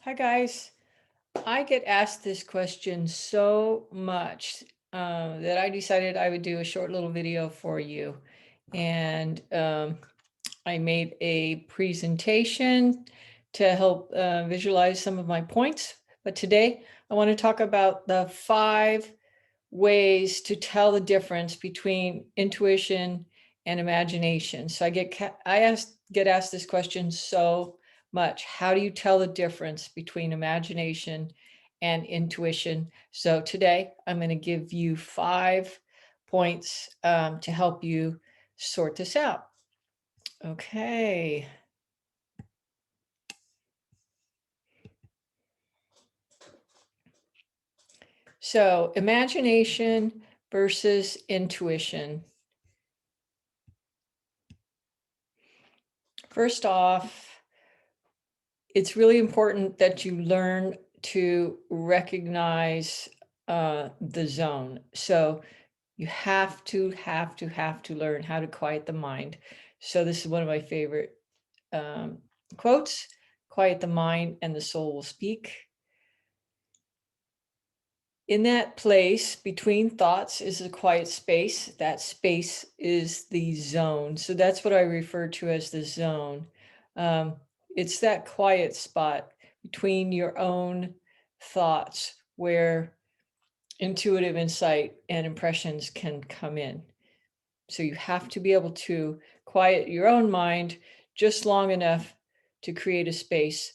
Hi, guys. I get asked this question so much that I decided I would do a short little video for you. And I made a presentation to help visualize some of my points. But today I want to talk about the 5 ways to tell the difference between intuition and imagination. So get asked this question so much. How do you tell the difference between imagination and intuition? So today I'm going to give you 5 points to help you sort this out. Okay. So imagination versus intuition. First off, it's really important that you learn to recognize the zone. So you have to learn how to quiet the mind. So this is one of my favorite um, quotes: quiet the mind and the soul will speak. In that place between thoughts is a quiet space. That space is the zone. So that's what I refer to as the zone. Um, it's that quiet spot between your own thoughts where intuitive insight and impressions can come in. So you have to be able to quiet your own mind just long enough to create a space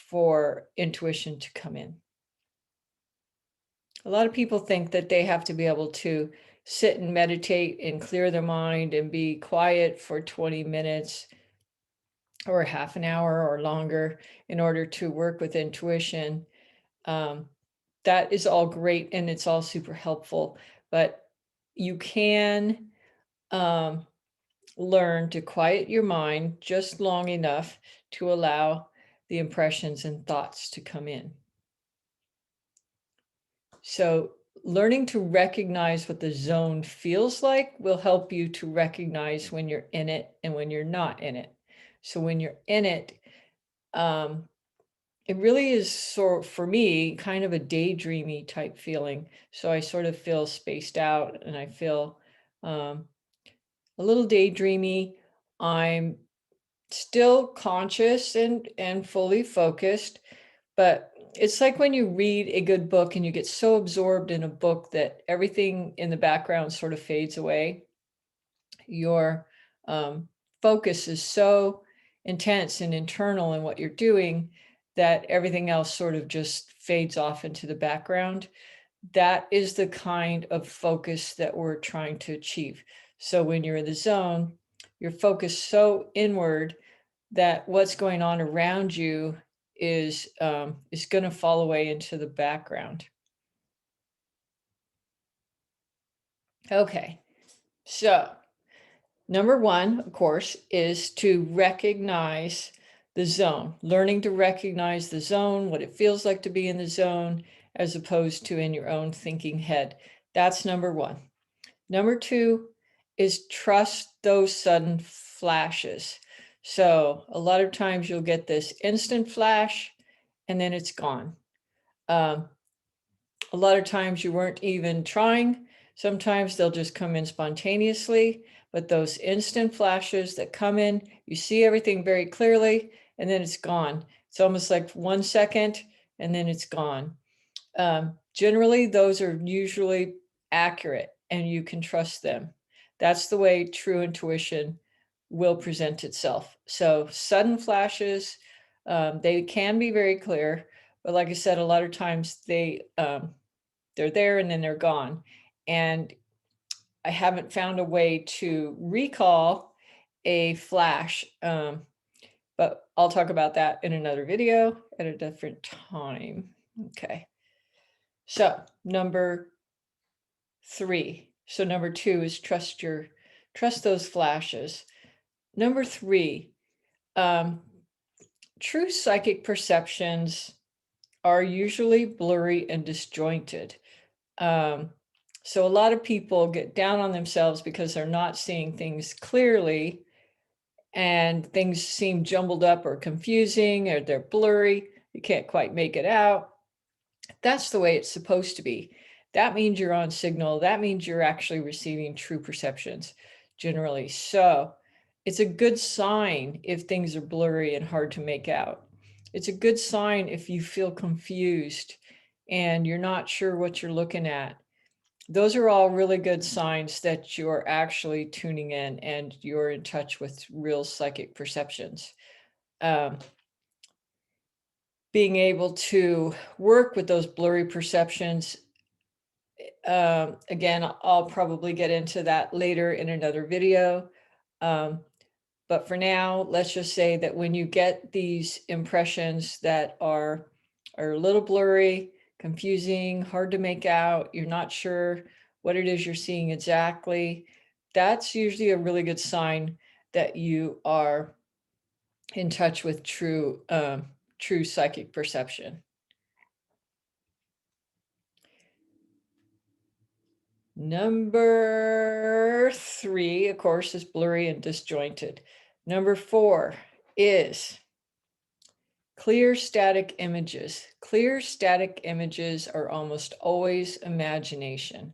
for intuition to come in. A lot of people think that they have to be able to sit and meditate and clear their mind and be quiet for 20 minutes or half an hour or longer in order to work with intuition. Um, that is all great and it's all super helpful, but you can um, learn to quiet your mind just long enough to allow the impressions and thoughts to come in. So learning to recognize what the zone feels like will help you to recognize when you're in it and when you're not in it. So when you're in it, um, it really is for me, kind of a daydreamy type feeling. So I sort of feel spaced out and I feel um, a little daydreamy. I'm still conscious and fully focused, but it's like when you read a good book and you get so absorbed in a book that everything in the background sort of fades away. Your focus is so intense and internal in what you're doing that everything else sort of just fades off into the background. That is the kind of focus that we're trying to achieve. So when you're in the zone, you're focused so inward that what's going on around you is going to fall away into the background. Okay, so number one, of course, is to recognize the zone. Learning to recognize the zone, what it feels like to be in the zone, as opposed to in your own thinking head. That's number one. Number two is trust those sudden flashes. So a lot of times you'll get this instant flash and then it's gone. Um, a lot of times you weren't even trying. Sometimes they'll just come in spontaneously, but those instant flashes that come in, you see everything very clearly and then it's gone. It's almost like 1 second and then it's gone. Generally, those are usually accurate and you can trust them. That's the way true intuition will present itself. So sudden flashes, they can be very clear, but like I said, a lot of times they're there and then they're gone. And I haven't found a way to recall a flash, but I'll talk about that in another video at a different time. Okay. So number three. So number two is trust those flashes. Number three, um, true psychic perceptions are usually blurry and disjointed. Um, so a lot of people get down on themselves because they're not seeing things clearly and things seem jumbled up or confusing or they're blurry. you can't quite make it out. That's the way it's supposed to be. That means you're on signal. That means you're actually receiving true perceptions generally. So it's a good sign if things are blurry and hard to make out. It's a good sign if you feel confused and you're not sure what you're looking at. Those are all really good signs that you're actually tuning in and you're in touch with real psychic perceptions. Being able to work with those blurry perceptions, again, I'll probably get into that later in another video. But for now, let's just say that when you get these impressions that are a little blurry, confusing, hard to make out, you're not sure what it is you're seeing exactly, that's usually a really good sign that you are in touch with true psychic perception. Number 3, of course, is blurry and disjointed. Number 4 is clear static images. Clear static images are almost always imagination.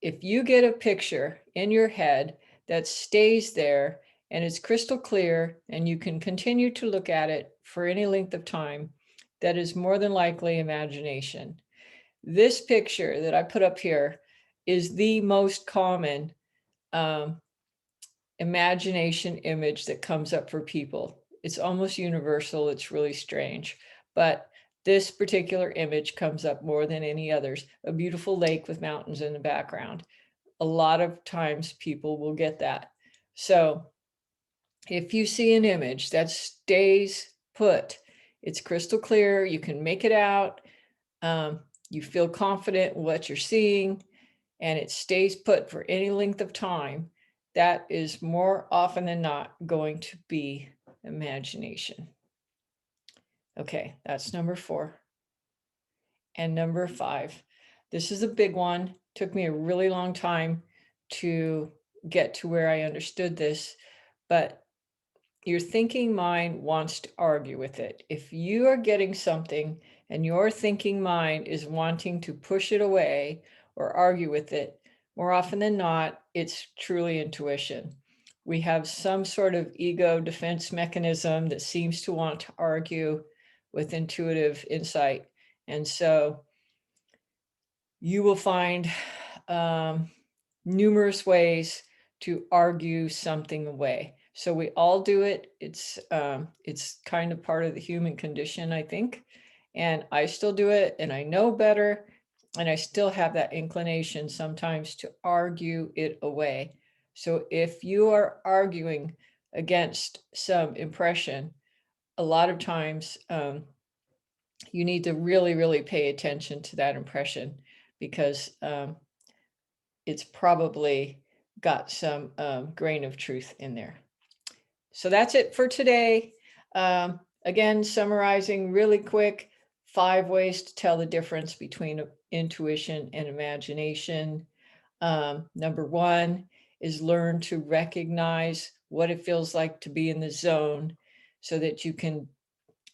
If you get a picture in your head that stays there and it's crystal clear and you can continue to look at it for any length of time, that is more than likely imagination. This picture that I put up here is the most common imagination image that comes up for people. It's almost universal. It's really strange. But this particular image comes up more than any others. A beautiful lake with mountains in the background. A lot of times people will get that. So if you see an image that stays put, it's crystal clear, you can make it out, you feel confident in what you're seeing, and it stays put for any length of time, that is more often than not going to be imagination. Okay, that's number 4. And number 5, this is a big one. Took me a really long time to get to where I understood this, but your thinking mind wants to argue with it. If you are getting something and your thinking mind is wanting to push it away or argue with it, more often than not, it's truly intuition. We have some sort of ego defense mechanism that seems to want to argue with intuitive insight. And so you will find numerous ways to argue something away. So we all do it. It's kind of part of the human condition, I think. And I still do it, and I know better. And I still have that inclination sometimes to argue it away. So if you are arguing against some impression, a lot of times you need to really, really pay attention to that impression, because it's probably got some grain of truth in there. So that's it for today. Again, summarizing really quick, 5 ways to tell the difference between intuition and imagination. Number 1 is learn to recognize what it feels like to be in the zone so that you can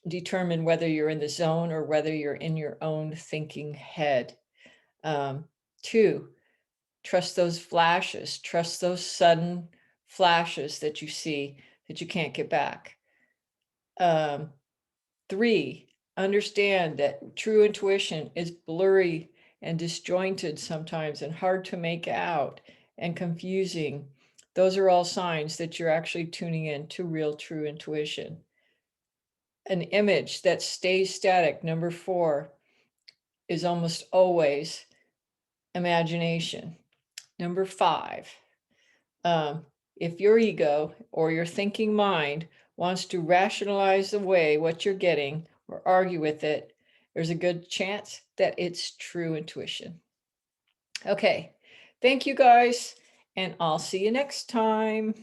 determine whether you're in the zone or whether you're in your own thinking head. 2, trust those flashes, trust those sudden flashes that you see that you can't get back. 3, understand that true intuition is blurry and disjointed sometimes and hard to make out and confusing. Those are all signs that you're actually tuning in to real true intuition. An image that stays static, number 4, is almost always imagination. Number 5, if your ego or your thinking mind wants to rationalize away what you're getting or argue with it, there's a good chance that it's true intuition. Okay, thank you guys, and I'll see you next time.